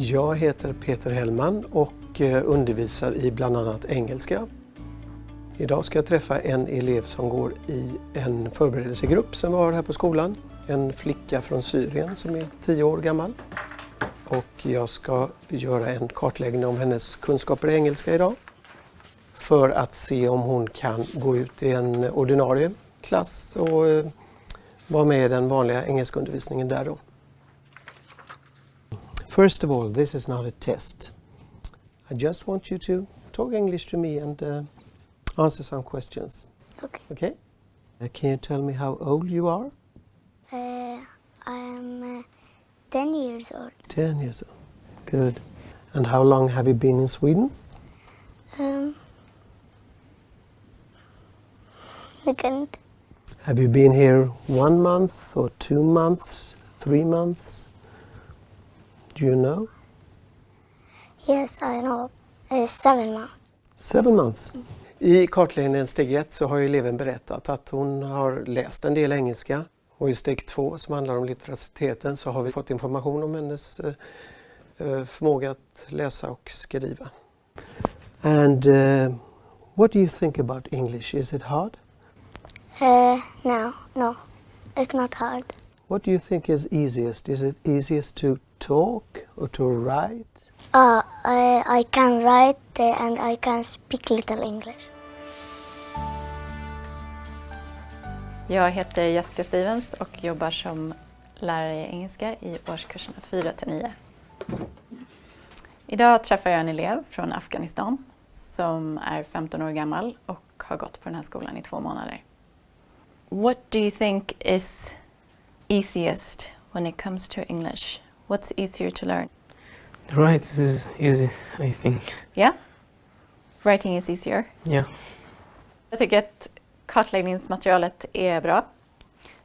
Jag heter Peter Hellman och undervisar i bland annat engelska. Idag ska jag träffa en elev som går i en förberedelsegrupp som vi har här på skolan. En flicka från Syrien som är 10 år gammal. Och jag ska göra en kartläggning om hennes kunskaper i engelska idag. För att se om hon kan gå ut i en ordinarie klass och vara med i den vanliga engelskundervisningen där då. First of all, this is not a test. I just want you to talk English to me and answer some questions. Okay? Can you tell me how old you are? I'm 10 years old. 10 years old. Good. And how long have you been in Sweden? I can't. Have you been here 1 month or 2 months, 3 months? Do you know? Yes, I know. 7 months. 7 months. I kartläggningen steg 1 så har eleven berättat att hon har läst en del engelska. Och i steg 2 som handlar om litterariteten så har vi fått information om hennes förmåga att läsa och skriva. And what do you think about English? Is it hard? No, it's not hard. What do you think is easiest? Is it easiest to talk or to write? I can write and I can speak little English. Jag heter Jessica Stevens och jobbar som lärare i engelska i årskurserna 4-9. Idag träffar jag en elev från Afghanistan som är 15 år gammal och har gått på den här skolan i 2 månader. What do you think is easiest when it comes to English? What's easier to learn? Right is easy, I think. Yeah? Writing is easier? Yeah. Jag tycker att kartläggningsmaterialet är bra.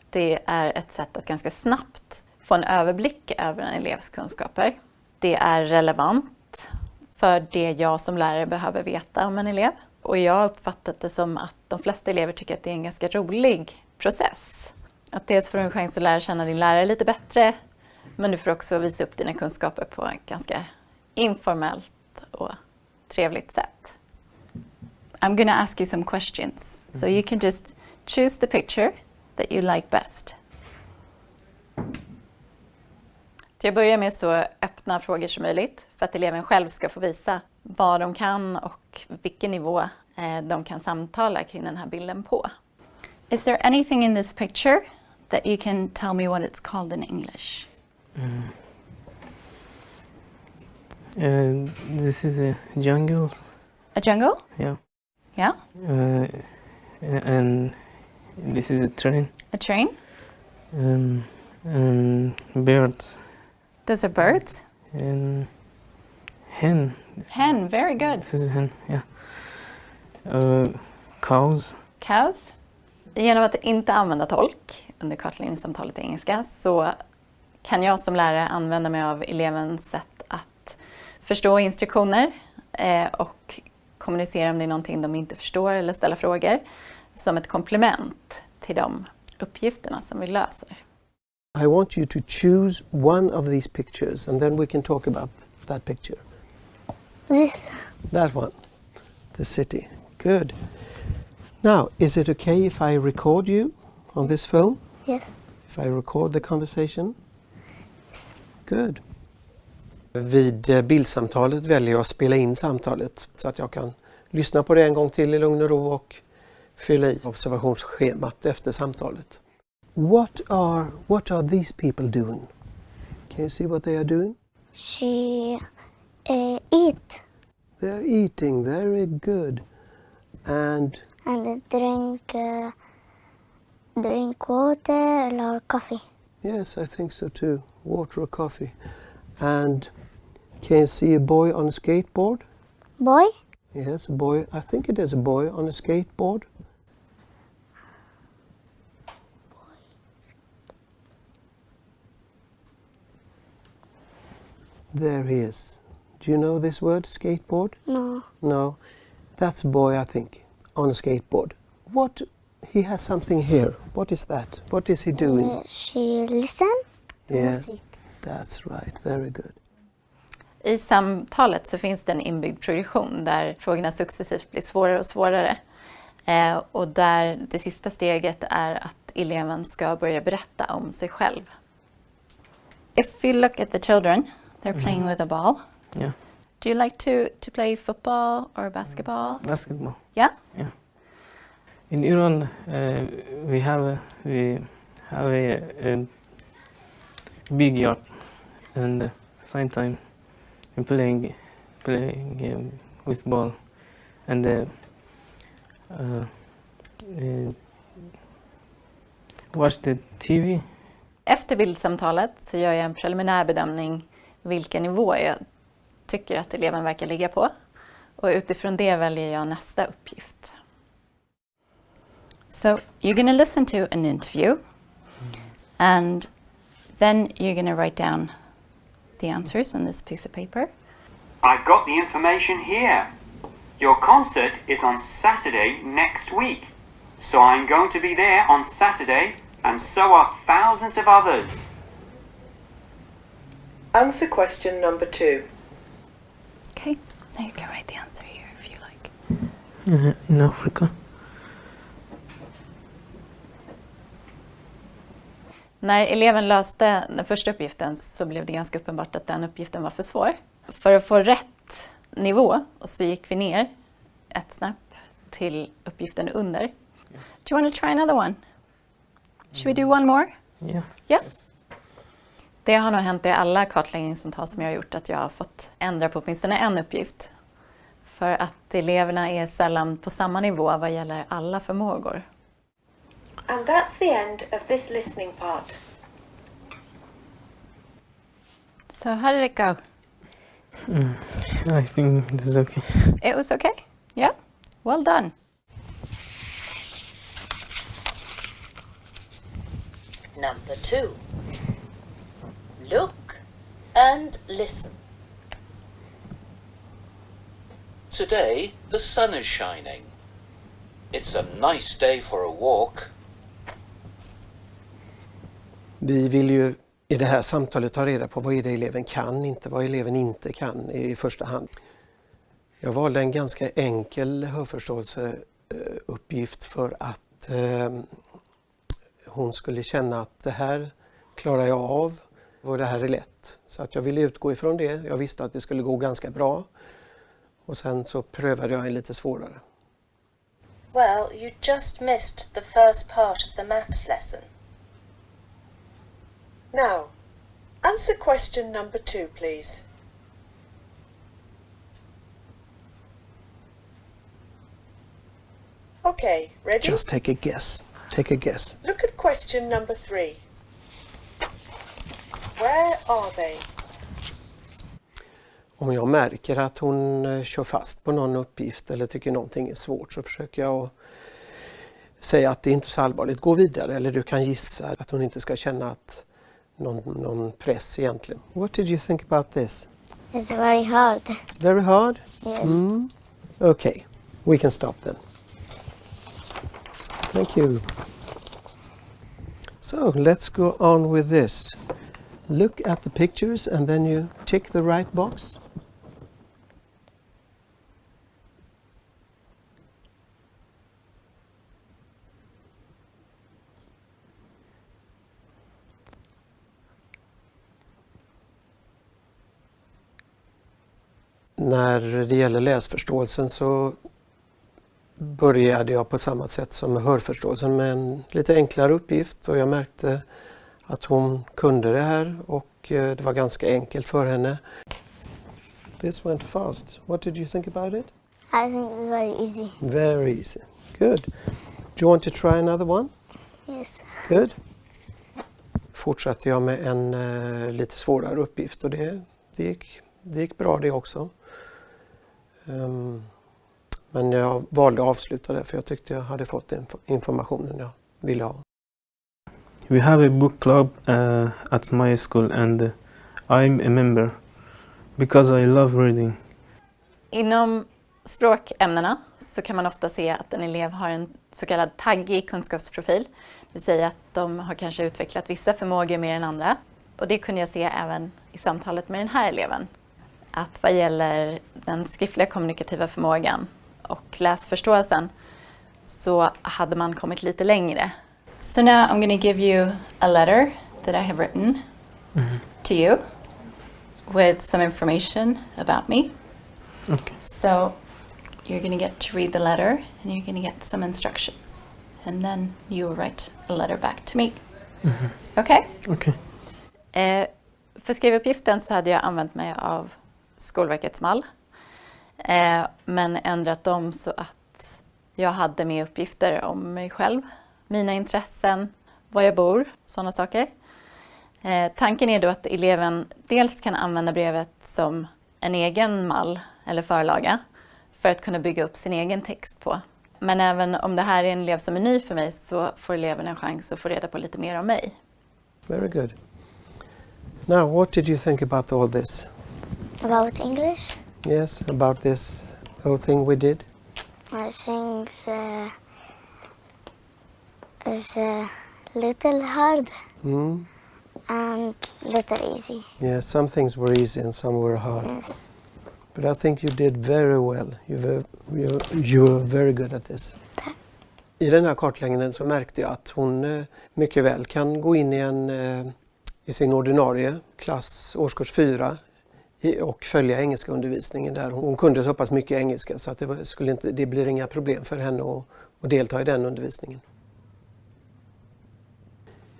Det är ett sätt att ganska snabbt få en överblick över en elevs kunskaper. Det är relevant för det jag som lärare behöver veta om en elev. Och jag har uppfattat det som att de flesta elever tycker att det är en ganska rolig process. Att dels får du en chans att lära känna din lärare lite bättre, men du får också visa upp dina kunskaper på ett ganska informellt och trevligt sätt. I'm going to ask you some questions, so you can just choose the picture that you like best. Till att börja med så öppna frågor som möjligt för att eleven själv ska få visa vad de kan och vilken nivå de kan samtala kring den här bilden på. Is there anything in this picture that you can tell me what it's called in English? This is a jungle. A jungle? Yeah. Yeah. And this is a train. A train? And birds. Those are birds? And hen. Hen, very good. This is a hen, yeah. Cows. Cows? Genom att inte använda tolk under kartläggningssamtalet i engelska så kan jag som lärare använda mig av elevens sätt att förstå instruktioner och kommunicera om det är någonting de inte förstår eller ställa frågor som ett komplement till de uppgifterna som vi löser. I want you to choose one of these pictures and then we can talk about that picture. This. That one. The city. Good. Now, is it okay if I record you on this phone? Yes. If I record the conversation? Good. Vid bildsamtalet väljer jag att spela in samtalet så att jag kan lyssna på det en gång till i lugn och ro och fylla i observationsschemat efter samtalet. What are these people doing? Can you see what they are doing? She eat They are eating, very good. And drink water or coffee. yes, I think so too. Water or coffee. And can you see a boy on a skateboard? Boy? Yes, a boy. I think it is a boy on a skateboard. There he is. Do you know this word, skateboard? No. No. That's a boy, I think, on a skateboard. He has something here. What is that? What is he doing? She listen to Yeah. music. That's right. Very good. I samtalet så finns det en inbyggd progression där frågorna successivt blir svårare och svårare. Och där det sista steget är att eleven ska börja berätta om sig själv. If you look at the children, they're playing with a ball. Yeah. Do you like to play football or basketball? Basketball. Yeah? In Iran, we have a big yard, and at the same time, I'm playing with ball, and watch the TV. Efter bildsamtalet så gör jag en preliminär bedömning vilken nivå jag tycker att eleven verkar ligga på. Och utifrån det väljer jag nästa uppgift. So you're going to listen to an interview and then you're going to write down the answers on this piece of paper. I've got the information here. Your concert is on Saturday next week. So I'm going to be there on Saturday, and so are thousands of others. Answer question number 2. Okay, now you can write the answer here if you like. In Africa. När eleven löste den första uppgiften så blev det ganska uppenbart att den uppgiften var för svår. För att få rätt nivå så gick vi ner ett snäpp till uppgiften under. Do you want to try another one? Should we do one more? Yeah. Yeah. Det har nog hänt i alla kartläggningssamtal som jag har gjort att jag har fått ändra på åtminstone en uppgift. För att eleverna är sällan på samma nivå vad gäller alla förmågor. And that's the end of this listening part. So how did it go? I think this is okay. It was okay? Yeah? Well done. Number 2. Look and listen. Today, the sun is shining. It's a nice day for a walk. Vi vill ju i det här samtalet ta reda på vad är det eleven kan, inte vad eleven inte kan i första hand. Jag valde en ganska enkel hörförståelseuppgift för att hon skulle känna att det här klarar jag av och det här är lätt. Så att jag ville utgå ifrån det. Jag visste att det skulle gå ganska bra. Och sen så prövade jag en lite svårare. Well, you just missed the first part of the maths lesson. Now, answer question number 2, please. Okay, ready? Just take a guess. Take a guess. Look at question number 3. Where are they? Om jag märker att hon kör fast på någon uppgift eller tycker någonting är svårt så försöker jag att säga att det är inte så allvarligt. Gå vidare, eller du kan gissa att hon inte ska känna att någon press egentligen. What did you think about this? It's very hard. It's very hard? Yes. Okay, we can stop then. Thank you. So let's go on with this. Look at the pictures and then you tick the right box. När det gäller läsförståelsen så började jag på samma sätt som med hörförståelsen med en lite enklare uppgift och jag märkte att hon kunde det här och det var ganska enkelt för henne. This went fast. What did you think about it? I think it's very easy. Very easy. Good. Do you want to try another one? Yes. Good. Fortsatte jag med en lite svårare uppgift och det gick bra det också. Men jag valde att avsluta det för jag tyckte jag hade fått den informationen jag ville ha. We have a book club at my school and I'm a member because I love reading. Inom språkämnena så kan man ofta se att en elev har en så kallad taggig kunskapsprofil. Det vill säga att de har kanske utvecklat vissa förmågor mer än andra. Och det kunde jag se även i samtalet med den här eleven. att vad gäller den skriftliga kommunikativa förmågan och läsförståelsen så hade man kommit lite längre. So now I'm going to give you a letter that I have written to you with some information about me. Okay. So you're going to get to read the letter and you're going to get some instructions. And then you will write a letter back to me. Okay? Okay. För skrivuppgiften så hade jag använt mig av Skolverkets mall. Men ändrat dem så att jag hade med uppgifter om mig själv, mina intressen, var jag bor, sådana saker. Tanken är då att eleven dels kan använda brevet som en egen mall eller förlaga för att kunna bygga upp sin egen text på. Men även om det här är en elev som är ny för mig så får eleven en chans att få reda på lite mer om mig. Very good. Now, what did you think about all this? About English, Yes, about this whole thing we did? I think it's a little hard Mm. and little easy. Yeah, some things were easy and some were hard. Yes. But I think you did very well. You were very good at this. I den här kartläggningen så märkte jag att hon mycket väl kan gå in i sin ordinarie klass, årskurs 4, och följa engelska undervisningen där. Hon kunde så pass mycket engelska så att det blir inga problem för henne att delta i den undervisningen.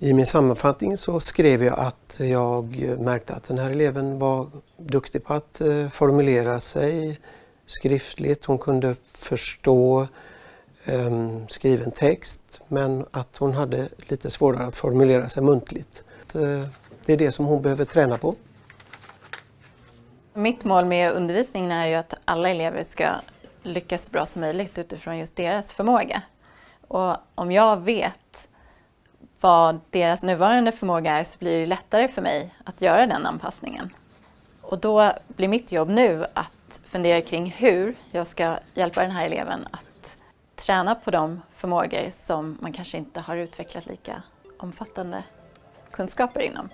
I min sammanfattning så skrev jag att jag märkte att den här eleven var duktig på att formulera sig skriftligt. Hon kunde förstå skriven text, men att hon hade lite svårare att formulera sig muntligt. Det är det som hon behöver träna på. Mitt mål med undervisningen är ju att alla elever ska lyckas så bra som möjligt utifrån just deras förmåga. Och om jag vet vad deras nuvarande förmåga är så blir det lättare för mig att göra den anpassningen. Och då blir mitt jobb nu att fundera kring hur jag ska hjälpa den här eleven att träna på de förmågor som man kanske inte har utvecklat lika omfattande kunskaper inom.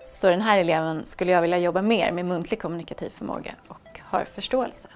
Så den här eleven skulle jag vilja jobba mer med muntlig kommunikativ förmåga och hörförståelse.